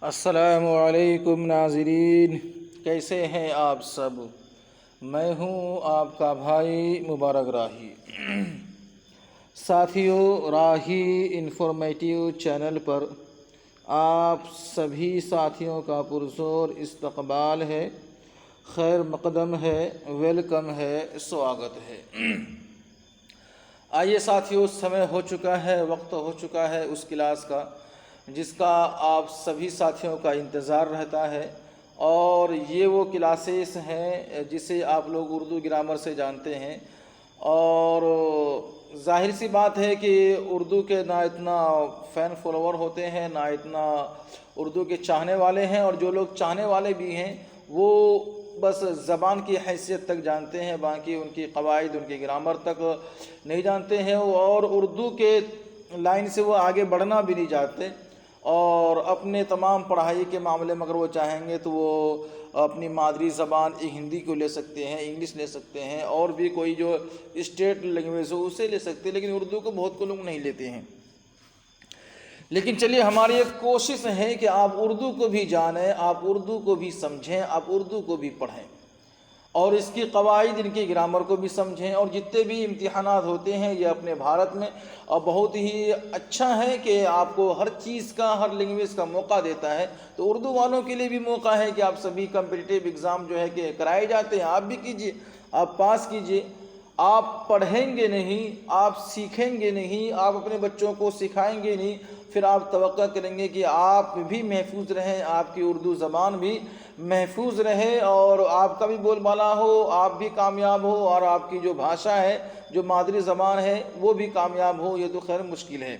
السلام علیکم ناظرین، کیسے ہیں آپ سب؟ میں ہوں آپ کا بھائی مبارک راہی۔ ساتھیوں، راہی انفارمیٹیو چینل پر آپ سبھی ساتھیوں کا پرزور استقبال ہے، خیر مقدم ہے، ویلکم ہے، سواگت ہے۔ آئیے ساتھیوں، سمے ہو چکا ہے، وقت ہو چکا ہے اس کلاس کا جس کا آپ سبھی ساتھیوں کا انتظار رہتا ہے، اور یہ وہ کلاسز ہیں جسے آپ لوگ اردو گرامر سے جانتے ہیں۔ اور ظاہر سی بات ہے کہ اردو کے نہ اتنا فین فالوور ہوتے ہیں، نہ اتنا اردو کے چاہنے والے ہیں، اور جو لوگ چاہنے والے بھی ہیں وہ بس زبان کی حیثیت تک جانتے ہیں، باقی ان کی قواعد، ان کی گرامر تک نہیں جانتے ہیں، اور اردو کے لائن سے وہ آگے بڑھنا بھی نہیں چاہتے۔ اور اپنے تمام پڑھائی کے معاملے میں اگر وہ چاہیں گے تو وہ اپنی مادری زبان ہندی کو لے سکتے ہیں، انگلش لے سکتے ہیں، اور بھی کوئی جو اسٹیٹ لینگویج ہو اسے لے سکتے ہیں، لیکن اردو کو بہت کو لوگ نہیں لیتے ہیں۔ لیکن چلیے، ہماری ایک کوشش ہے کہ آپ اردو کو بھی جانیں، آپ اردو کو بھی سمجھیں، آپ اردو کو بھی پڑھیں، اور اس کی قواعد، ان کی گرامر کو بھی سمجھیں۔ اور جتنے بھی امتحانات ہوتے ہیں یہ اپنے بھارت میں بہت ہی اچھا ہے کہ آپ کو ہر چیز کا، ہر لینگویج کا موقع دیتا ہے، تو اردو والوں کے لیے بھی موقع ہے کہ آپ سبھی کمپٹیٹیو ایگزام جو ہے کہ کرائے جاتے ہیں، آپ بھی کیجئے، آپ پاس کیجئے۔ آپ پڑھیں گے نہیں، آپ سیکھیں گے نہیں، آپ اپنے بچوں کو سکھائیں گے نہیں، پھر آپ توقع کریں گے کہ آپ بھی محفوظ رہیں، آپ کی اردو زبان بھی محفوظ رہے، اور آپ کا بھی بول بالا ہو، آپ بھی کامیاب ہو، اور آپ کی جو بھاشا ہے، جو مادری زبان ہے وہ بھی کامیاب ہو۔ یہ تو خیر مشکل ہے۔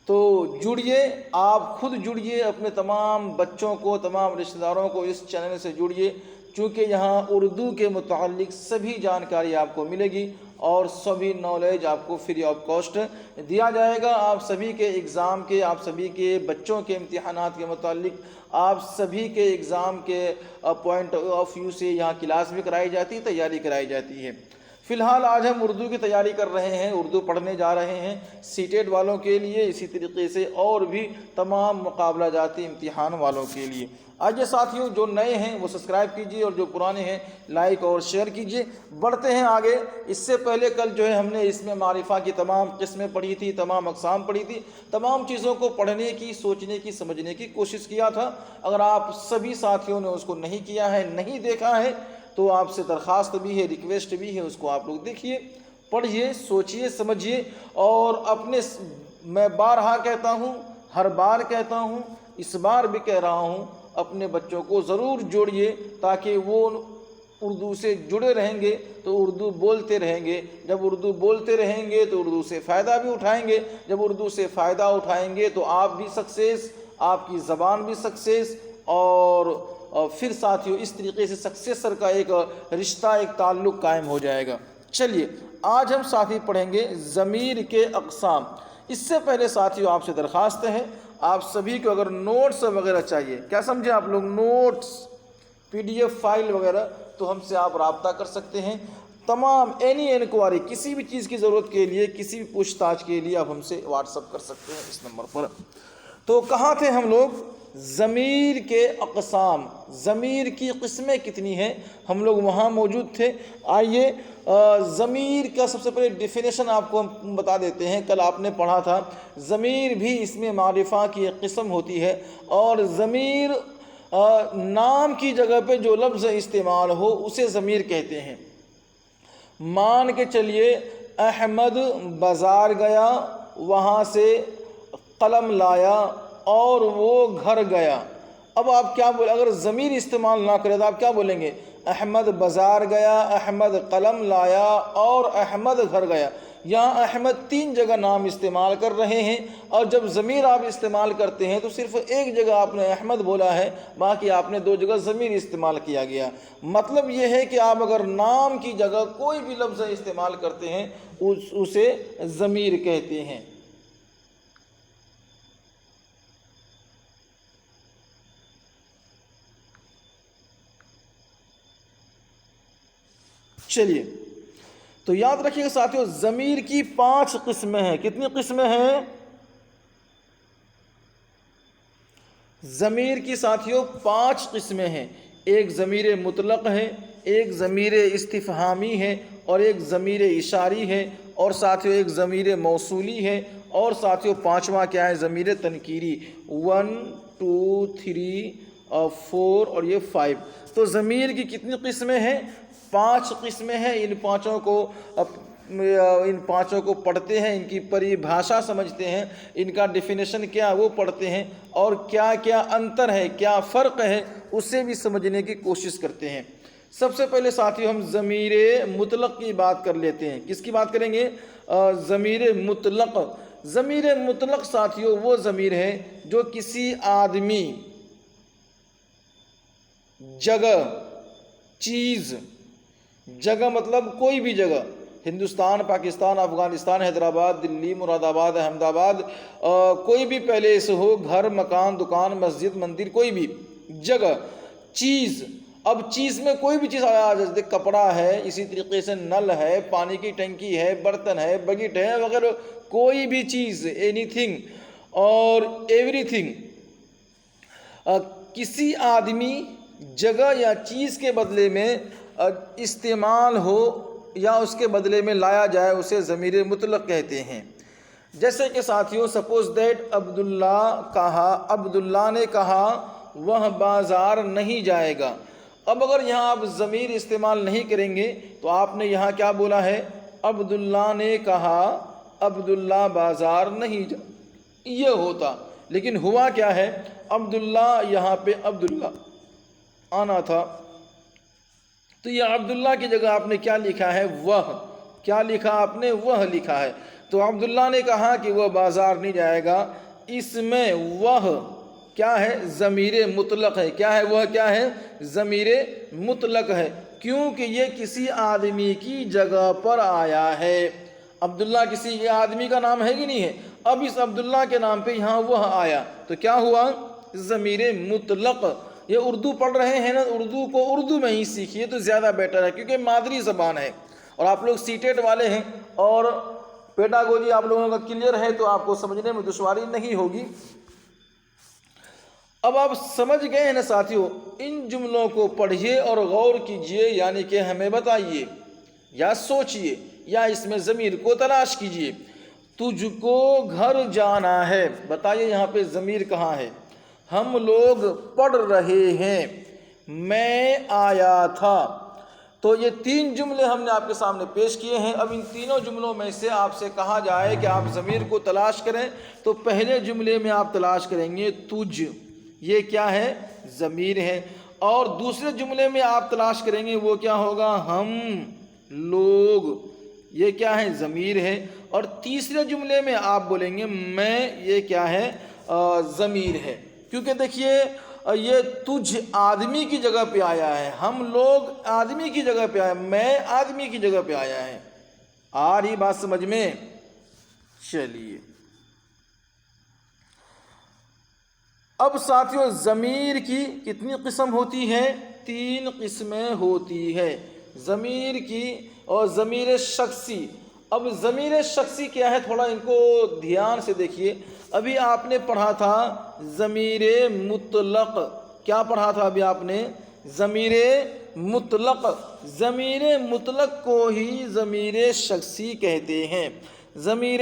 تو جڑیے، آپ خود جڑیے، اپنے تمام بچوں کو، تمام رشتہ داروں کو اس چینل سے جڑیے، چونکہ یہاں اردو کے متعلق سبھی جانکاری آپ کو ملے گی، اور سبھی نالج آپ کو فری آف کاسٹ دیا جائے گا۔ آپ سبھی کے ایگزام کے، آپ سبھی کے بچوں کے امتحانات کے متعلق، آپ سبھی کے ایگزام کے پوائنٹ آف ویو سے یہاں کلاس بھی کرائی جاتی ہے، تیاری کرائی جاتی ہے۔ فی الحال آج ہم اردو کی تیاری کر رہے ہیں، اردو پڑھنے جا رہے ہیں سیٹیٹ والوں کے لیے، اسی طریقے سے اور بھی تمام مقابلہ جاتی امتحان والوں کے لیے۔ آئیے ساتھیوں، جو نئے ہیں وہ سبسکرائب کیجئے، اور جو پرانے ہیں لائک اور شیئر کیجئے۔ بڑھتے ہیں آگے۔ اس سے پہلے کل جو ہے ہم نے اس میں معرفہ کی تمام قسمیں پڑھی تھی، تمام اقسام پڑھی تھی، تمام چیزوں کو پڑھنے کی، سوچنے کی، سمجھنے کی کوشش کیا تھا۔ اگر آپ سبھی ساتھیوں نے اس کو نہیں کیا ہے، نہیں دیکھا ہے، تو آپ سے درخواست بھی ہے، ریکویسٹ بھی ہے، اس کو آپ لوگ دیکھیے، پڑھیے، سوچیے، سمجھیے، اور اپنے، میں بارہا کہتا ہوں، ہر بار کہتا ہوں، اس بار بھی کہہ رہا ہوں، اپنے بچوں کو ضرور جوڑیے، تاکہ وہ اردو سے جڑے رہیں گے تو اردو بولتے رہیں گے۔ جب اردو بولتے رہیں گے تو اردو سے فائدہ بھی اٹھائیں گے، جب اردو سے فائدہ اٹھائیں گے تو آپ بھی سکسیس، آپ کی زبان بھی سکسیس، اور پھر ساتھیوں اس طریقے سے سکسیسر کا ایک رشتہ، ایک تعلق قائم ہو جائے گا۔ چلیے، آج ہم ساتھی پڑھیں گے ضمیر کے اقسام۔ اس سے پہلے ساتھیوں آپ سے درخواست ہے، آپ سبھی کو اگر نوٹس وغیرہ چاہیے، کیا سمجھیں آپ لوگ، notes, P D F file وغیرہ، تو ہم سے آپ رابطہ کر سکتے ہیں۔ تمام اینی انکوائری، کسی بھی چیز کی ضرورت کے لیے، کسی بھی پوچھ تاچھ کے لیے آپ ہم سے واٹس اپ کر سکتے ہیں اس نمبر پر۔ تو کہاں تھے ہم لوگ؟ ضمیر کے اقسام، ضمیر کی قسمیں کتنی ہیں، ہم لوگ وہاں موجود تھے۔ آئیے ضمیر کا سب سے پہلے ڈیفینیشن آپ کو ہم بتا دیتے ہیں۔ کل آپ نے پڑھا تھا ضمیر بھی اس میں معرفہ کی ایک قسم ہوتی ہے، اور ضمیر نام کی جگہ پہ جو لفظ استعمال ہو اسے ضمیر کہتے ہیں۔ مان کے چلیے، احمد بازار گیا، وہاں سے قلم لایا، اور وہ گھر گیا۔ اب آپ کیا بولیں؟ اگر ضمیر استعمال نہ کرے تو آپ کیا بولیں گے؟ احمد بازار گیا، احمد قلم لایا، اور احمد گھر گیا۔ یہاں احمد 3 جگہ نام استعمال کر رہے ہیں، اور جب ضمیر آپ استعمال کرتے ہیں تو صرف ایک جگہ آپ نے احمد بولا ہے، باقی آپ نے 2 جگہ ضمیر استعمال کیا گیا۔ مطلب یہ ہے کہ آپ اگر نام کی جگہ کوئی بھی لفظ استعمال کرتے ہیں اسے ضمیر کہتے ہیں۔ چلیے، تو یاد رکھیے گا ساتھیوں، ضمیر کی 5 قسمیں ہیں۔ کتنی قسمیں ہیں؟ ضمیر کی ساتھیوں 5 قسمیں ہیں. ایک ضمیر مطلق ہے، ایک ضمیر استفہامی ہے، اور ایک ضمیر اشاری ہے، اور ساتھیوں ایک ضمیر موصولی ہے، اور ساتھیوں 5واں کیا ہے؟ ضمیر تنکیری. 1 2 3 4 اور یہ 5. تو ضمیر کی کتنی قسمیں ہیں؟ 5 قسمیں ہیں. ان پانچوں کو پڑھتے ہیں، ان کی پریبھاشا سمجھتے ہیں، ان کا ڈیفینیشن کیا وہ پڑھتے ہیں، اور کیا کیا انتر ہے، کیا فرق ہے، اسے بھی سمجھنے کی کوشش کرتے ہیں. سب سے پہلے ساتھیوں ہم ضمیر مطلق کی بات کر لیتے ہیں. کس کی بات کریں گے؟ ضمیر مطلق. ضمیر مطلق ساتھیوں وہ ضمیر ہے جو کسی آدمی، جگہ، چیز، جگہ مطلب کوئی بھی جگہ، ہندوستان، پاکستان، افغانستان، حیدرآباد، دلی، مراد آباد، احمد آباد، کوئی بھی پیلیس ہو، گھر، مکان، دکان، مسجد، مندر، کوئی بھی جگہ، چیز. اب چیز میں کوئی بھی چیز آیا، جیسے کپڑا ہے، اسی طریقے سے نل ہے، پانی کی ٹنکی ہے، برتن ہے، بکٹ ہے وغیرہ، کوئی بھی چیز، اینی تھنگ اور ایوری تھنگ کسی آدمی، جگہ یا چیز کے بدلے میں استعمال ہو یا اس کے بدلے میں لایا جائے، اسے ضمیر مطلق کہتے ہیں. جیسے کہ ساتھیوں سپوز دیٹ عبداللہ نے کہا وہ بازار نہیں جائے گا. اب اگر یہاں آپ ضمیر استعمال نہیں کریں گے تو آپ نے یہاں کیا بولا ہے؟ عبداللہ نے کہا عبداللہ بازار نہیں یہ ہوتا، لیکن ہوا کیا ہے؟ عبداللہ یہاں پہ عبداللہ آنا تھا، تو یہ عبداللہ کی جگہ آپ نے کیا لکھا ہے؟ وہ. کیا لکھا آپ نے؟ وہ لکھا ہے. تو عبداللہ نے کہا کہ وہ بازار نہیں جائے گا، اس میں وہ کیا ہے؟ ضمیر مطلق ہے. کیا ہے وہ؟ کیا ہے؟ ضمیر مطلق ہے، کیونکہ یہ کسی آدمی کی جگہ پر آیا ہے. عبداللہ کسی آدمی کا نام ہے کہ نہیں ہے؟ اب اس عبداللہ کے نام پہ یہاں وہ آیا تو کیا ہوا؟ ضمیر مطلق. یہ اردو پڑھ رہے ہیں نا، اردو کو اردو میں ہی سیکھیے تو زیادہ بیٹر ہے، کیونکہ مادری زبان ہے اور آپ لوگ سیٹیٹ والے ہیں اور پیڈاگوجی آپ لوگوں کا کلیئر ہے تو آپ کو سمجھنے میں دشواری نہیں ہوگی. اب آپ سمجھ گئے ہیں نا ساتھیوں؟ ان جملوں کو پڑھیے اور غور کیجئے، یعنی کہ ہمیں بتائیے یا سوچئے یا اس میں ضمیر کو تلاش کیجئے. تجھ کو گھر جانا ہے، بتائیے یہاں پہ ضمیر کہاں ہے؟ ہم لوگ پڑھ رہے ہیں، میں آیا تھا. تو یہ 3 جملے ہم نے آپ کے سامنے پیش کیے ہیں. اب ان تینوں جملوں میں سے آپ سے کہا جائے کہ آپ ضمیر کو تلاش کریں تو پہلے جملے میں آپ تلاش کریں گے تجھ، یہ کیا ہے؟ ضمیر ہے. اور دوسرے جملے میں آپ تلاش کریں گے وہ کیا ہوگا؟ ہم لوگ، یہ کیا ہے؟ ضمیر ہے. اور تیسرے جملے میں آپ بولیں گے میں، یہ کیا ہے؟ ضمیر ہے. کیونکہ دیکھیے یہ تجھ آدمی کی جگہ پہ آیا ہے، ہم لوگ آدمی کی جگہ پہ آیا، میں آدمی کی جگہ پہ آیا ہے. آ رہی بات سمجھ میں؟ چلیے اب ساتھیوں ضمیر کی کتنی قسم ہوتی ہے؟ 3 قسمیں ہوتی ہے ضمیر کی. اور ضمیر شخصی. اب ضمیر شخصی کیا ہے؟ تھوڑا ان کو دھیان سے دیکھیے. ابھی آپ نے پڑھا تھا ضمیر مطلق. کیا پڑھا تھا ابھی آپ نے؟ ضمیر مطلق. ضمیر مطلق کو ہی ضمیر شخصی کہتے ہیں. ضمیر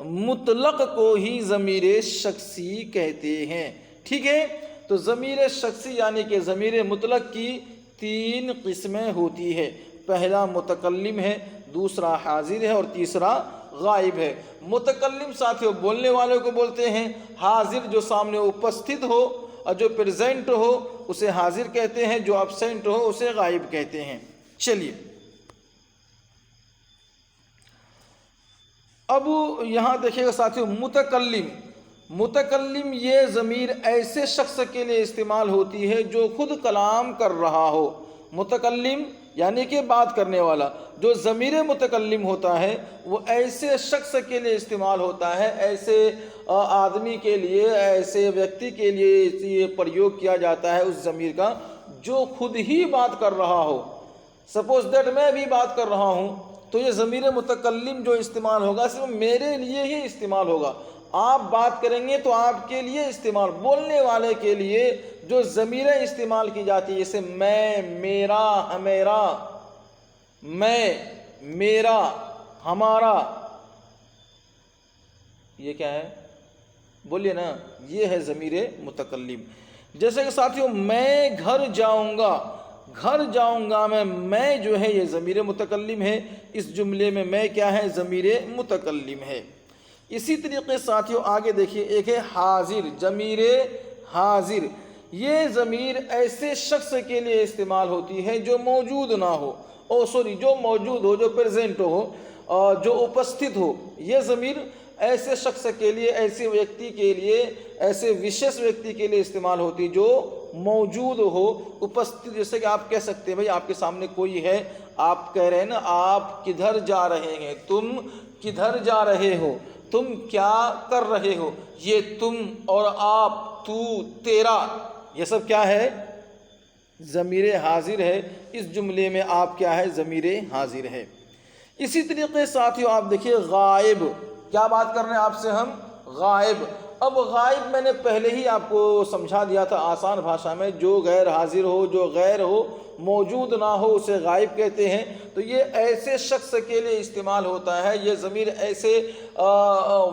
مطلق کو ہی ضمیر شخصی کہتے ہیں. ٹھیک ہے؟ تو ضمیر شخصی یعنی کہ ضمیر مطلق کی 3 قسمیں ہوتی ہے. پہلا متکلم ہے، دوسرا حاضر ہے اور تیسرا غائب ہے. متکلم ساتھیوں بولنے والوں کو بولتے ہیں، حاضر جو سامنے اپستھت ہو اور جو پریزنٹ ہو اسے حاضر کہتے ہیں، جو ابسینٹ ہو اسے غائب کہتے ہیں. چلیے اب یہاں دیکھیے گا ساتھیوں متکلم. متکلم یہ ضمیر ایسے شخص کے لیے استعمال ہوتی ہے جو خود کلام کر رہا ہو. متکلم یعنی کہ بات کرنے والا. جو ضمیر متکلم ہوتا ہے وہ ایسے شخص کے لیے استعمال ہوتا ہے، ایسے آدمی کے لیے، ایسے ویکتی کے لیے یہ پریوگ کیا جاتا ہے اس ضمیر کا جو خود ہی بات کر رہا ہو. سپوز دیٹ میں بھی بات کر رہا ہوں تو یہ ضمیر متکلم جو استعمال ہوگا صرف میرے لیے ہی استعمال ہوگا. آپ بات کریں گے تو آپ کے لیے استعمال، بولنے والے کے لیے جو ضمیریں استعمال کی جاتی ہے، جیسے میں، میرا، ہمیرا، میں، میرا، ہمارا، یہ کیا ہے؟ بولیے نا، یہ ہے ضمیر متکلم۔ جیسے کہ ساتھیوں میں گھر جاؤں گا، گھر جاؤں گا میں جو ہے یہ ضمیر متکلم ہے، اس جملے میں کیا ہے؟ ضمیر متکلم ہے۔ اسی طریقے ساتھیوں آگے دیکھیے، ایک ہے حاضر، ضمیر حاضر۔ یہ ضمیر ایسے شخص کے لیے استعمال ہوتی ہے جو موجود نہ ہو، جو موجود ہو، جو پریزنٹ ہو، جو اپستھت ہو۔ یہ ضمیر ایسے شخص کے لیے، ایسے ویکتی کے لیے، ایسے وشیش ویکتی کے لیے استعمال ہوتی جو موجود ہو، اپستھت۔ جیسے کہ آپ کہہ سکتے ہیں بھائی آپ کے سامنے کوئی ہے، آپ کہہ رہے ہیں نا آپ کدھر جا رہے ہیں، تم کدھر جا رہے ہو، تم کیا کر رہے ہو۔ یہ تم اور آپ، تو، تیرا، یہ سب کیا ہے؟ ضمیر حاضر ہے۔ اس جملے میں آپ کیا ہے؟ ضمیر حاضر ہے۔ اسی طریقے ساتھیوں آپ دیکھیے غائب، کیا بات کر رہے ہیں آپ سے ہم؟ غائب۔ اب غائب میں نے پہلے ہی آپ کو سمجھا دیا تھا آسان بھاشا میں، جو غیر حاضر ہو، جو غیر ہو، موجود نہ ہو، اسے غائب کہتے ہیں۔ تو یہ ایسے شخص کے لیے استعمال ہوتا ہے، یہ ضمیر ایسے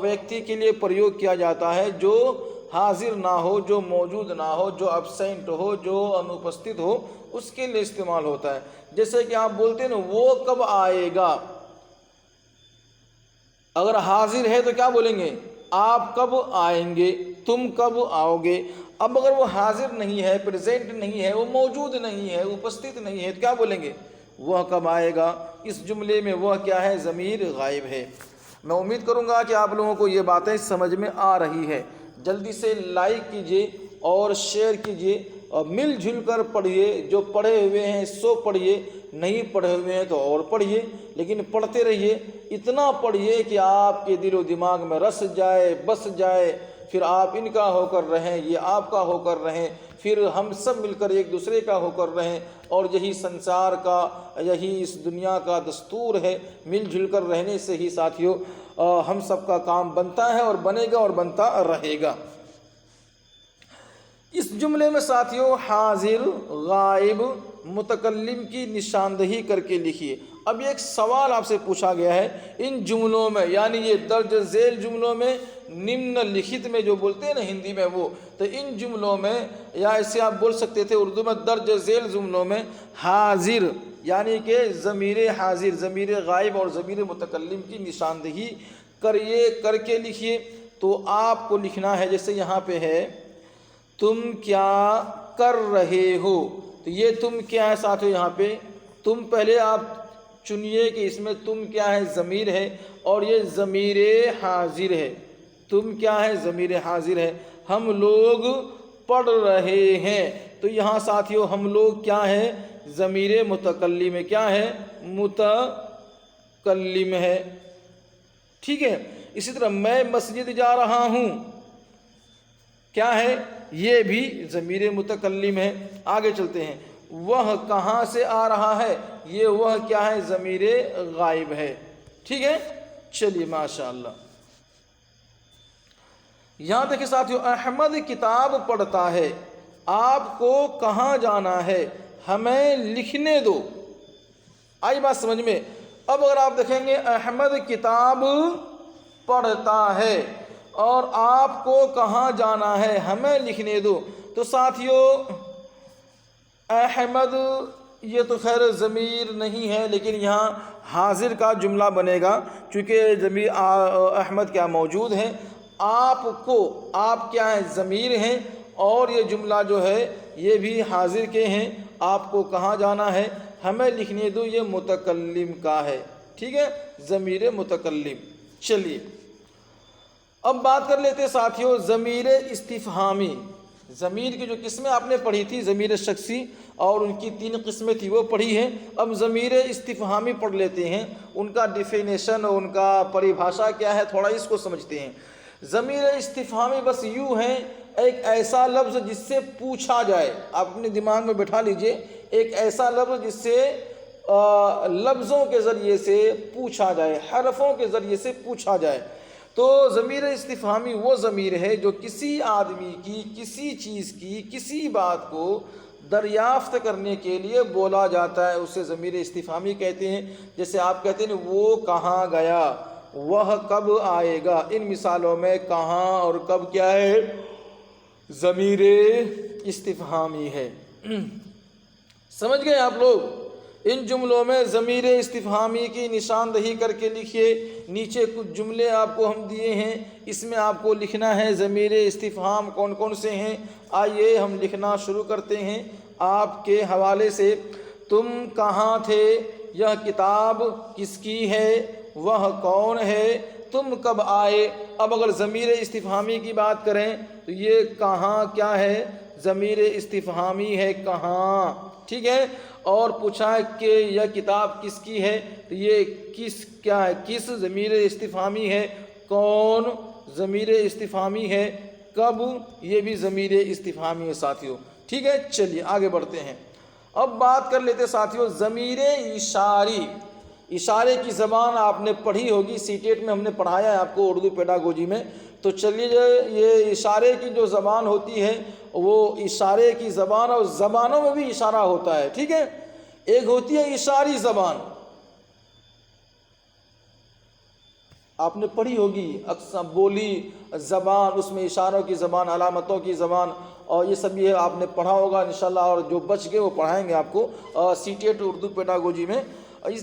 ویکتی کے لیے پریوگ کیا جاتا ہے جو حاضر نہ ہو، جو موجود نہ ہو، جو ابسینٹ ہو، جو انوپستھت ہو، اس کے لیے استعمال ہوتا ہے۔ جیسے کہ آپ بولتے ہیں نا وہ کب آئے گا، اگر حاضر ہے تو کیا بولیں گے؟ آپ کب آئیں گے، تم کب آؤ گے۔ اب اگر وہ حاضر نہیں ہے، پریزنٹ نہیں ہے، وہ موجود نہیں ہے، اپستھت نہیں ہے، تو کیا بولیں گے؟ وہ کب آئے گا۔ اس جملے میں وہ کیا ہے؟ ضمیر غائب ہے۔ میں امید کروں گا کہ آپ لوگوں کو یہ باتیں سمجھ میں آ رہی ہے۔ جلدی سے لائک کیجئے اور شیئر کیجئے اور مل جل کر پڑھیے۔ جو پڑھے ہوئے ہیں سو پڑھیے، نہیں پڑھے ہوئے ہیں تو اور پڑھیے، لیکن پڑھتے رہیے۔ اتنا پڑھیے کہ آپ کے دل و دماغ میں رس جائے، بس جائے، پھر آپ ان کا ہو کر رہیں، یہ آپ کا ہو کر رہیں، پھر ہم سب مل کر ایک دوسرے کا ہو کر رہیں۔ اور یہی سنسار کا، یہی اس دنیا کا دستور ہے، مل جل کر رہنے سے ہی ساتھیوں ہم سب کا کام بنتا ہے اور بنے گا اور بنتا رہے گا۔ اس جملے میں ساتھیوں حاضر، غائب، متکلم کی نشاندہی کر کے لکھیے۔ اب ایک سوال آپ سے پوچھا گیا ہے، ان جملوں میں، یعنی یہ درج ذیل جملوں میں، نمن لکھت میں جو بولتے ہیں نا ہندی میں وہ، تو ان جملوں میں، یا ایسے آپ بول سکتے تھے اردو میں، درج ذیل جملوں میں حاضر یعنی کہ ضمیر حاضر، ضمیر غائب اور ضمیر متکلم کی نشاندہی کر کے لکھیے۔ تو آپ کو لکھنا ہے، جیسے یہاں پہ ہے تم کیا کر رہے ہو، تو یہ تم کیا ہے ساتھیوں؟ یہاں پہ تم پہلے آپ چنیے کہ اس میں تم کیا ہے؟ ضمیر ہے، اور یہ ضمیر حاضر ہے۔ تم کیا ہے؟ ضمیر حاضر ہے۔ ہم لوگ پڑھ رہے ہیں، تو یہاں ساتھیوں ہم لوگ کیا ہے؟ ضمیر متکلم ہے۔ کیا ہے؟ متکلم ہے۔ ٹھیک ہے۔ اسی طرح میں مسجد جا رہا ہوں، کیا ہے؟ یہ بھی ضمیر متکلم ہے۔ آگے چلتے ہیں، وہ کہاں سے آ رہا ہے، یہ وہ کیا ہے؟ ضمیر غائب ہے۔ ٹھیک ہے، چلیے ماشاءاللہ۔ یہاں دیکھیں ساتھیو، احمد کتاب پڑھتا ہے، آپ کو کہاں جانا ہے، ہمیں لکھنے دو۔ آئی بات سمجھ میں؟ اب اگر آپ دیکھیں گے احمد کتاب پڑھتا ہے اور آپ کو کہاں جانا ہے، ہمیں لکھنے دو، تو ساتھیو احمد یہ تو خیر ضمیر نہیں ہے، لیکن یہاں حاضر کا جملہ بنے گا، چونکہ ضمیر احمد کیا موجود ہے۔ آپ کو، آپ کیا ہے؟ ضمیر ہیں، اور یہ جملہ جو ہے یہ بھی حاضر کے ہیں۔ آپ کو کہاں جانا ہے، ہمیں لکھنے دو، یہ متکلم کا ہے۔ ٹھیک ہے، ضمیر متکلم۔ چلیے اب بات کر لیتے ساتھیوں ضمیر استفہامی۔ ضمیر کی جو قسمیں آپ نے پڑھی تھی، ضمیر شخصی اور ان کی 3 قسمیں تھی وہ پڑھی ہیں۔ اب ضمیر استفہامی پڑھ لیتے ہیں، ان کا ڈیفینیشن اور ان کا پریبھاشا کیا ہے، تھوڑا اس کو سمجھتے ہیں۔ ضمیر استفہامی بس یوں ہے، ایک ایسا لفظ جس سے پوچھا جائے۔ آپ اپنے دماغ میں بٹھا لیجئے، ایک ایسا لفظ جس سے لفظوں کے ذریعے سے پوچھا جائے، حرفوں کے ذریعے سے پوچھا جائے۔ تو ضمیر استفہامی وہ ضمیر ہے جو کسی آدمی کی، کسی چیز کی، کسی بات کو دریافت کرنے کے لیے بولا جاتا ہے، اسے ضمیر استفہامی کہتے ہیں۔ جیسے آپ کہتے ہیں وہ کہاں گیا، وہ کب آئے گا، ان مثالوں میں کہاں اور کب کیا ہے، ضمیر استفہامی ہے۔ سمجھ گئے آپ لوگ؟ ان جملوں میں ضمیر استفہامی کی نشاندہی کر کے لکھیے۔ نیچے کچھ جملے آپ کو ہم دیے ہیں، اس میں آپ کو لکھنا ہے ضمیر استفہام کون کون سے ہیں۔ آئیے ہم لکھنا شروع کرتے ہیں آپ کے حوالے سے۔ تم کہاں تھے، یہ کتاب کس کی ہے، وہ کون ہے، تم کب آئے۔ اب اگر ضمیر استفہامی کی بات کریں تو یہ کہاں کیا ہے، ضمیر استفہامی ہے، کہاں، ٹھیک ہے۔ اور پوچھا کہ یہ کتاب کس کی ہے تو یہ کس کیا ہے، کس ضمیر استفہامی ہے، کون ضمیر استفہامی ہے، کب یہ بھی ضمیر استفہامی ہے ساتھیوں، ٹھیک ہے۔ چلیے آگے بڑھتے ہیں۔ اب بات کر لیتے ساتھیوں ضمیر اشاری۔ اشارے کی زبان آپ نے پڑھی ہوگی، سی ٹیٹ میں ہم نے پڑھایا ہے آپ کو اردو پیڈاگوجی میں۔ تو چلیے یہ اشارے کی جو زبان ہوتی ہے وہ اشارے کی زبان، اور زبانوں میں بھی اشارہ ہوتا ہے، ٹھیک ہے۔ ایک ہوتی ہے اشاری زبان، آپ نے پڑھی ہوگی اکثر بولی زبان، اس میں اشاروں کی زبان، علامتوں کی زبان، اور یہ سب یہ آپ نے پڑھا ہوگا انشاءاللہ، اور جو بچ گئے وہ پڑھائیں گے آپ کو سی ٹیٹ اردو پیڈاگوجی میں۔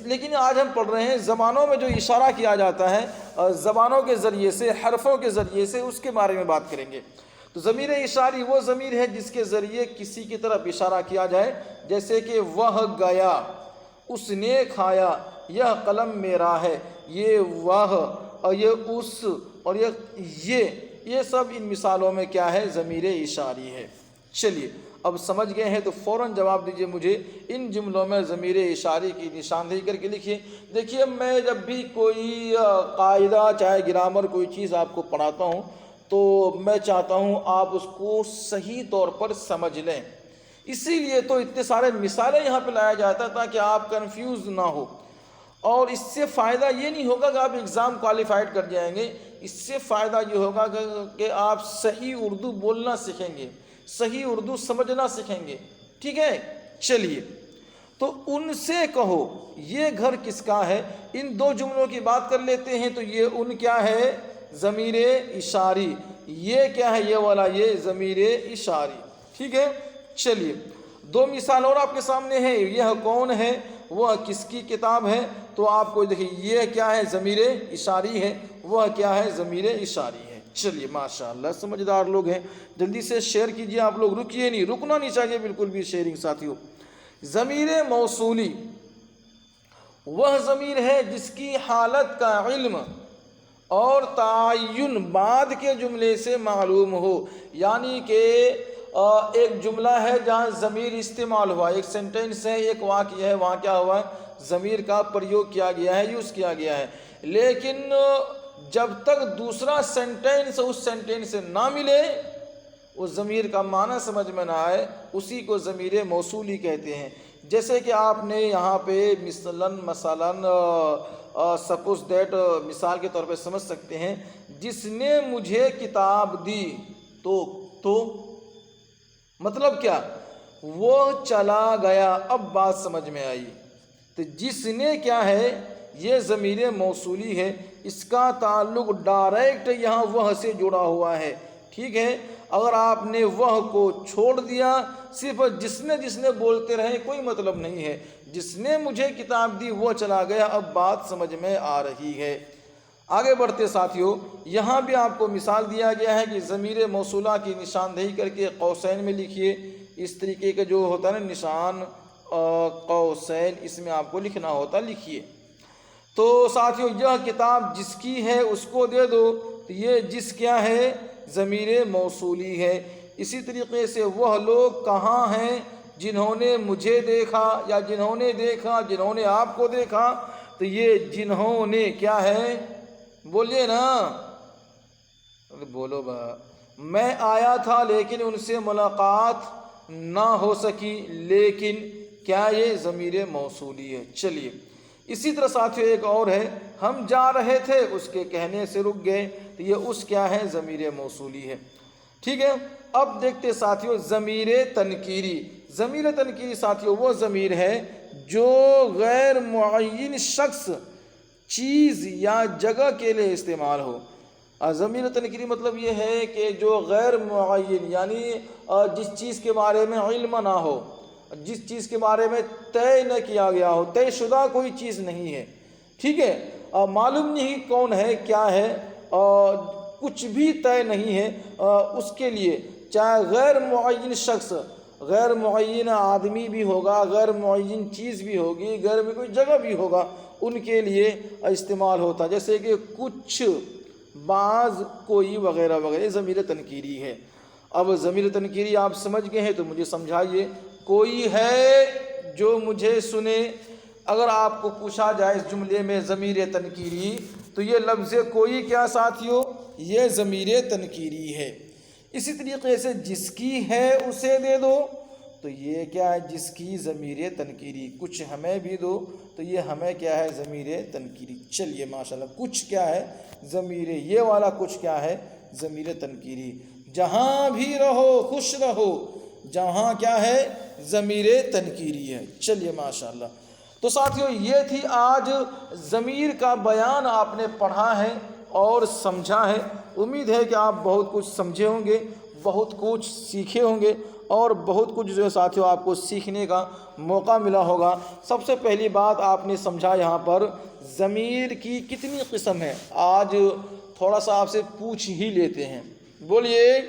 لیکن آج ہم پڑھ رہے ہیں زبانوں میں جو اشارہ کیا جاتا ہے، زبانوں کے ذریعے سے، حرفوں کے ذریعے سے، اس کے بارے میں بات کریں گے۔ تو ضمیر اشاری وہ ضمیر ہے جس کے ذریعے کسی کی طرف اشارہ کیا جائے، جیسے کہ وہ گیا، اس نے کھایا، یہ قلم میرا ہے، یہ وہ اور یہ اس اور یہ سب ان مثالوں میں کیا ہے، ضمیر اشاری ہے۔ چلیے اب سمجھ گئے ہیں تو فوراً جواب دیجئے مجھے، ان جملوں میں ضمیر اشاری کی نشاندہی کر کے لکھیے۔ دیکھیے میں جب بھی کوئی قاعدہ چاہے گرامر کوئی چیز آپ کو پڑھاتا ہوں تو میں چاہتا ہوں آپ اس کو صحیح طور پر سمجھ لیں، اسی لیے تو اتنے سارے مثالیں یہاں پہ لایا جاتا ہے تاکہ آپ کنفیوز نہ ہو۔ اور اس سے فائدہ یہ نہیں ہوگا کہ آپ ایگزام کوالیفائڈ کر جائیں گے، اس سے فائدہ یہ ہوگا کہ آپ صحیح اردو بولنا سیکھیں گے، صحیح اردو سمجھنا سیکھیں گے، ٹھیک ہے۔ چلیے تو ان سے کہو یہ گھر کس کا ہے، ان دو جملوں کی بات کر لیتے ہیں۔ تو یہ ان کیا ہے، ضمیر اشاری، یہ کیا ہے، یہ والا یہ ضمیر اشاری، ٹھیک ہے۔ چلیے دو مثال اور آپ کے سامنے ہے، یہ کون ہے، وہ کس کی کتاب ہے۔ تو آپ کو دیکھیں یہ کیا ہے، ضمیر اشاری ہے، وہ کیا ہے، ضمیر اشاری ہے۔ چلیے ماشاءاللہ سمجھدار لوگ ہیں، جلدی سے شیئر کیجئے آپ لوگ، رکیے نہیں، رکنا نہیں چاہیے بالکل بھی شیئرنگ ساتھیوں۔ ضمیر موصولی وہ ضمیر ہے جس کی حالت کا علم اور تعین بعد کے جملے سے معلوم ہو، یعنی کہ ایک جملہ ہے جہاں ضمیر استعمال ہوا، ایک سینٹینس ہے، ایک واقعہ ہے، وہاں کیا ہوا ہے، ضمیر کا پریوگ کیا گیا ہے، یوز کیا گیا ہے، لیکن جب تک دوسرا سینٹینس اس سینٹینس سے نہ ملے، اس ضمیر کا معنی سمجھ میں نہ آئے، اسی کو ضمیر موصولی کہتے ہیں۔ جیسے کہ آپ نے یہاں پہ مثلاً سپوز دیٹ مثال کے طور پہ سمجھ سکتے ہیں، جس نے مجھے کتاب دی، تو مطلب کیا، وہ چلا گیا۔ اب بات سمجھ میں آئی، تو جس نے کیا ہے، یہ ضمیر موصولی ہے، اس کا تعلق ڈائریکٹ یہاں وہ سے جڑا ہوا ہے، ٹھیک ہے۔ اگر آپ نے وہ کو چھوڑ دیا، صرف جس نے بولتے رہے، کوئی مطلب نہیں ہے۔ جس نے مجھے کتاب دی وہ چلا گیا، اب بات سمجھ میں آ رہی ہے۔ آگے بڑھتے ساتھیوں، یہاں بھی آپ کو مثال دیا گیا ہے کہ ضمیر موصولہ کی نشاندہی کر کے قوسین میں لکھیے، اس طریقے کا جو ہوتا ہے نا نشان قوسین، اس میں آپ کو لکھنا ہوتا، لکھیے۔ تو ساتھیوں یہ کتاب جس کی ہے اس کو دے دو، تو یہ جس کیا ہے، ضمیر موصولی ہے۔ اسی طریقے سے وہ لوگ کہاں ہیں جنہوں نے مجھے دیکھا، یا جنہوں نے دیکھا، جنہوں نے آپ کو دیکھا، تو یہ جنہوں نے کیا ہے، بولیے نا، بولو با، میں آیا تھا لیکن ان سے ملاقات نہ ہو سکی، لیکن کیا یہ ضمیر موصولی ہے۔ چلیے اسی طرح ساتھیوں ایک اور ہے، ہم جا رہے تھے اس کے کہنے سے رک گئے، تو یہ اس کیا ہے؟ ضمیر موصولی ہے، ٹھیک ہے۔ اب دیکھتے ساتھیوں ضمیر تنکیری۔ ضمیر تنکیری ساتھیوں وہ ضمیر ہے جو غیر معین شخص، چیز یا جگہ کے لیے استعمال ہو۔ ضمیر تنکیری مطلب یہ ہے کہ جو غیر معین، یعنی جس چیز کے بارے میں علم نہ ہو، جس چیز کے بارے میں طے نہ کیا گیا ہو، طے شدہ کوئی چیز نہیں ہے، ٹھیک ہے، معلوم نہیں کون ہے کیا ہے، کچھ بھی طے نہیں ہے اس کے لیے، چاہے غیر معین شخص، غیر معین آدمی بھی ہوگا، غیر معین چیز بھی ہوگی، غیر میں کوئی جگہ بھی ہوگا، ان کے لیے استعمال ہوتا، جیسے کہ کچھ، بعض، کوئی وغیرہ وغیرہ، ضمیر تنکیری ہے۔ اب ضمیر تنکیری آپ سمجھ گئے ہیں تو مجھے سمجھائیے، کوئی ہے جو مجھے سنے؟ اگر آپ کو پوچھا جائے اس جملے میں ضمیر تنکیری، تو یہ لفظ کوئی کیا ساتھیوں؟ یہ ضمیر تنکیری ہے۔ اسی طریقے سے جس کی ہے اسے دے دو، تو یہ کیا ہے؟ جس کی ضمیر تنکیری۔ کچھ ہمیں بھی دو، تو یہ ہمیں کیا ہے؟ ضمیر تنکیری۔ چلیے ماشاءاللہ، کچھ کیا ہے؟ ضمیر، یہ والا کچھ کیا ہے؟ ضمیر تنکیری۔ جہاں بھی رہو خوش رہو، جہاں کیا ہے؟ ضمیر تنکیری ہے۔ چلیے ماشاءاللہ، تو ساتھیوں یہ تھی آج ضمیر کا بیان، آپ نے پڑھا ہے اور سمجھا ہے۔ امید ہے کہ آپ بہت کچھ سمجھے ہوں گے، بہت کچھ سیکھے ہوں گے، اور بہت کچھ جو ہے ساتھیوں آپ کو سیکھنے کا موقع ملا ہوگا۔ سب سے پہلی بات آپ نے سمجھا یہاں پر ضمیر کی کتنی قسم ہے۔ آج تھوڑا سا آپ سے پوچھ ہی لیتے ہیں، بولیے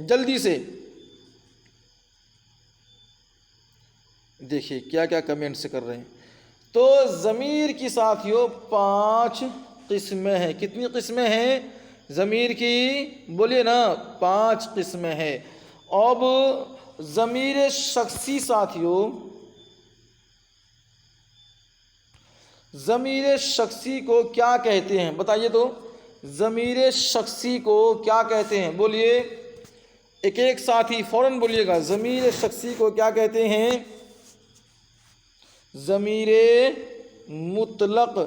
جلدی سے، دیکھیے کیا کیا کمنٹ سے کر رہے ہیں۔ تو ضمیر کی ساتھیوں 5 قسمیں ہیں۔ کتنی قسمیں ہیں ضمیر کی؟ بولیے نا، 5 قسمیں ہیں۔ اب ضمیر شخصی ساتھیوں، ضمیر شخصی کو کیا کہتے ہیں؟ بتائیے تو، ضمیر شخصی کو کیا کہتے ہیں؟ بولیے، ایک ایک ساتھی فوراً بولیے گا، ضمیر شخصی کو کیا کہتے ہیں؟ ضمیر مطلق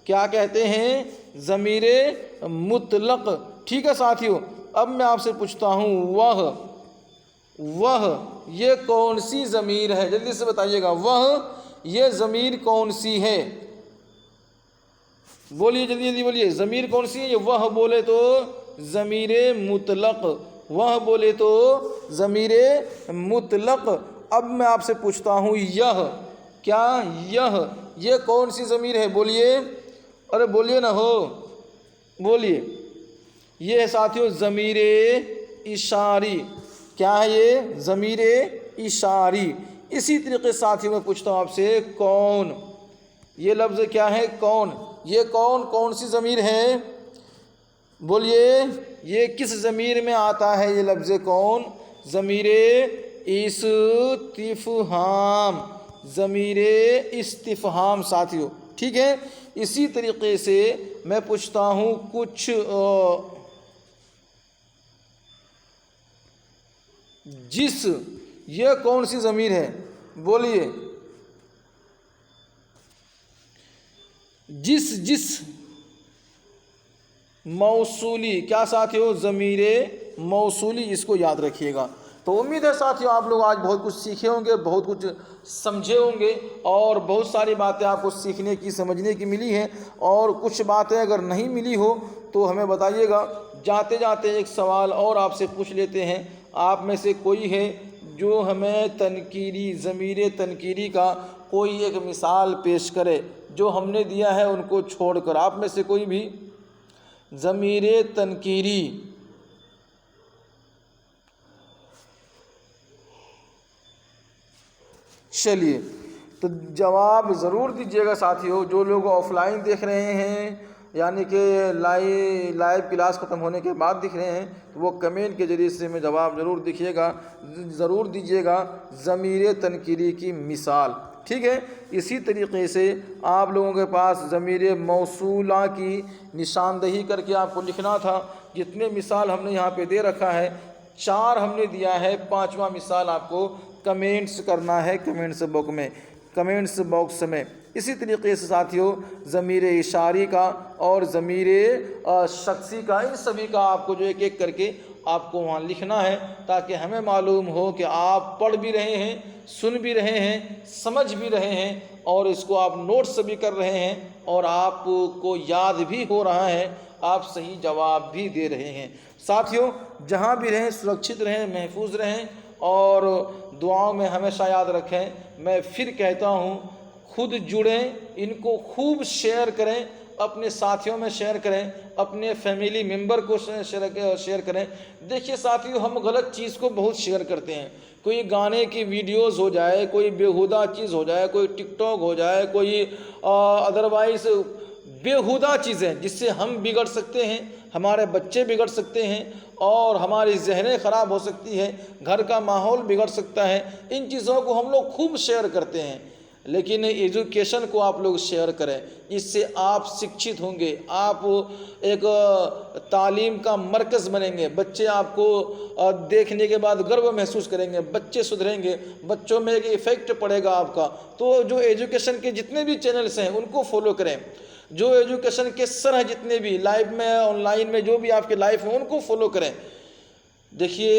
کیا کہتے ہیں؟ ضمیر مطلق، ٹھیک ہے ساتھیوں۔ اب میں آپ سے پوچھتا ہوں، وہ یہ کون سی ضمیر ہے؟ جلدی سے بتائیے گا، وہ یہ ضمیر کون سی ہے؟ بولیے جلدی جلدی بولیے، ضمیر کون سی ہے؟ یہ وہ بولے تو ضمیر مطلق، وہ بولے تو ضمیر مطلق۔ اب میں آپ سے پوچھتا ہوں، یہ کون سی ضمیر ہے؟ بولیے، ارے بولیے نہ ہو، بولیے۔ یہ ہے ساتھیوں ضمیر اشاری۔ کیا ہے یہ؟ ضمیر اشاری۔ اسی طریقے ساتھیوں میں پوچھتا ہوں آپ سے، کون، یہ لفظ کیا ہے؟ کون، یہ کون سی ضمیر ہے؟ بولیے، یہ کس ضمیر میں آتا ہے یہ لفظ کون؟ ضمیر استفہام، ضمیر استفہام ساتھیوں، ٹھیک ہے۔ اسی طریقے سے میں پوچھتا ہوں کچھ، جس، یہ کون سی ضمیر ہے؟ بولیے، جس موصولی، کیا ساتھیوں؟ ضمیر موصولی، اس کو یاد رکھیے گا۔ تو امید ہے ساتھیوں آپ لوگ آج بہت کچھ سیکھے ہوں گے، بہت کچھ سمجھے ہوں گے، اور بہت ساری باتیں آپ کو سیکھنے کی، سمجھنے کی ملی ہیں، اور کچھ باتیں اگر نہیں ملی ہو تو ہمیں بتائیے گا۔ جاتے جاتے ایک سوال اور آپ سے پوچھ لیتے ہیں، آپ میں سے کوئی ہے جو ہمیں تنکیری، ضمیر تنکیری کا کوئی ایک مثال پیش کرے، جو ہم نے دیا ہے ان کو چھوڑ کر؟ آپ میں سے کوئی بھی ضمیر تنکیری، چلیے تو جواب ضرور دیجیے گا ساتھیوں۔ جو لوگ آف لائن دیکھ رہے ہیں، یعنی کہ لائیو کلاس ختم ہونے کے بعد دکھ رہے ہیں، تو وہ کمنٹ کے ذریعے سے میں جواب ضرور ضرور دیجیے گا ضمیر تنکیری کی مثال، ٹھیک ہے۔ اسی طریقے سے آپ لوگوں کے پاس ضمیر موصولہ کی نشاندہی کر کے آپ کو لکھنا تھا۔ جتنے مثال ہم نے یہاں پہ دے رکھا ہے، 4 ہم نے دیا ہے، 5واں مثال آپ کو کمنٹس کرنا ہے، کمنٹس باکس میں، اسی طریقے سے ساتھیوں ضمیر اشاری کا اور ضمیر شخصی کا، ان سبھی کا آپ کو جو ایک ایک کر کے آپ کو وہاں لکھنا ہے، تاکہ ہمیں معلوم ہو کہ آپ پڑھ بھی رہے ہیں، سن بھی رہے ہیں، سمجھ بھی رہے ہیں، اور اس کو آپ نوٹس بھی کر رہے ہیں، اور آپ کو یاد بھی ہو رہا ہے، آپ صحیح جواب بھی دے رہے ہیں۔ ساتھیوں جہاں بھی رہیں سرکشت رہیں، محفوظ رہیں، اور دعاؤں میں ہمیشہ یاد رکھیں۔ میں پھر کہتا ہوں، خود جڑیں، ان کو خوب شیئر کریں، اپنے ساتھیوں میں شیئر کریں، اپنے فیملی ممبر کو شیئر کریں۔ دیکھیے ساتھیوں، ہم غلط چیز کو بہت شیئر کرتے ہیں، کوئی گانے کی ویڈیوز ہو جائے، کوئی بیہودہ چیز ہو جائے، کوئی ٹک ٹاک ہو جائے، کوئی ادروائز بیہودہ چیزیں جس سے ہم بگڑ سکتے ہیں، ہمارے بچے بگڑ سکتے ہیں، اور ہماری ذہنیں خراب ہو سکتی ہے، گھر کا ماحول بگڑ سکتا ہے۔ ان چیزوں کو ہم لوگ خوب شیئر کرتے ہیں، لیکن ایجوکیشن کو آپ لوگ شیئر کریں، اس سے آپ سکشت ہوں گے، آپ ایک تعلیم کا مرکز بنیں گے، بچے آپ کو دیکھنے کے بعد گرو محسوس کریں گے، بچے سدھریں گے، بچوں میں ایک ایفیکٹ پڑے گا آپ کا۔ تو جو ایجوکیشن کے جتنے بھی چینلز ہیں ان کو فالو کریں، جو ایجوکیشن کے سر ہیں جتنے بھی لائیو میں آن لائن میں جو بھی آپ کے لائف ہیں ان کو فالو کریں۔ دیکھیے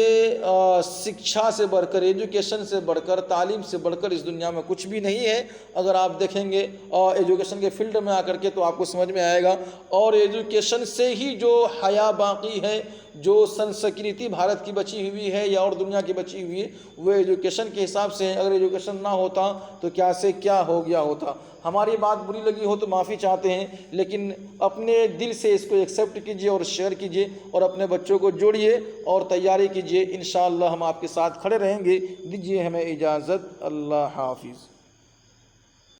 شکشا سے بڑھ کر، ایجوکیشن سے بڑھ کر، تعلیم سے بڑھ کر اس دنیا میں کچھ بھی نہیں ہے۔ اگر آپ دیکھیں گے ایجوکیشن کے فیلڈ میں آ کر کے تو آپ کو سمجھ میں آئے گا، اور ایجوکیشن سے ہی جو حیا باقی ہے، جو سنسکرتی بھارت کی بچی ہوئی ہے یا اور دنیا کی بچی ہوئی ہے، وہ ایجوکیشن کے حساب سے ہے۔ اگر ایجوکیشن نہ ہوتا تو کیا سے کیا ہو گیا ہوتا۔ ہماری بات بری لگی ہو تو معافی چاہتے ہیں، لیکن اپنے دل سے اس کو ایکسیپٹ کیجئے اور شیئر کیجئے، اور اپنے بچوں کو جوڑیے اور تیاری کیجئے۔ انشاءاللہ ہم آپ کے ساتھ کھڑے رہیں گے۔ دیجیے ہمیں اجازت، اللہ حافظ۔